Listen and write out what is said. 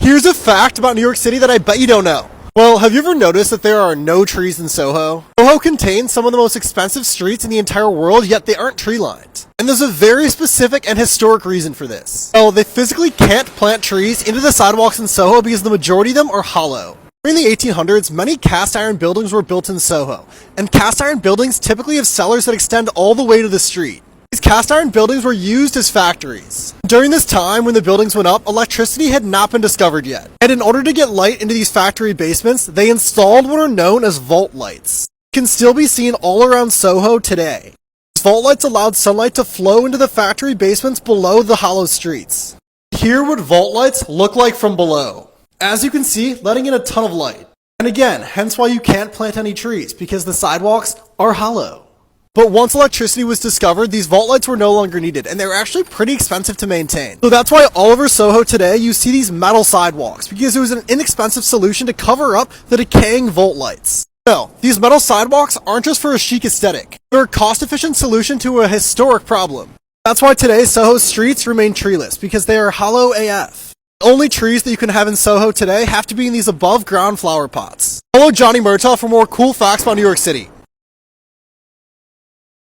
Here's a fact about New York City that I bet you don't know. Well, have you ever noticed that there are no trees in Soho? Soho contains some of the most expensive streets in the entire world, yet they aren't tree-lined. And there's a very specific and historic reason for this. Well, they physically can't plant trees into the sidewalks in Soho because the majority of them are hollow. During the 1800s, many cast iron buildings were built in Soho, and cast iron buildings typically have cellars that extend all the way to the street. These cast iron buildings were used as factories. During this time, when the buildings went up, electricity had not been discovered yet. And in order to get light into these factory basements, they installed what are known as vault lights. They can still be seen all around Soho today. These vault lights allowed sunlight to flow into the factory basements below the hollow streets. Here what vault lights look like from below. As you can see, letting in a ton of light. And again, hence why you can't plant any trees, because the sidewalks are hollow. But once electricity was discovered, these vault lights were no longer needed, and they were actually pretty expensive to maintain. So that's why all over Soho today, you see these metal sidewalks, because it was an inexpensive solution to cover up the decaying vault lights. No, these metal sidewalks aren't just for a chic aesthetic. They're a cost-efficient solution to a historic problem. That's why today Soho's streets remain treeless, because they are hollow AF. The only trees that you can have in Soho today have to be in these above-ground flower pots. Follow Johnny Murtaugh for more cool facts about New York City.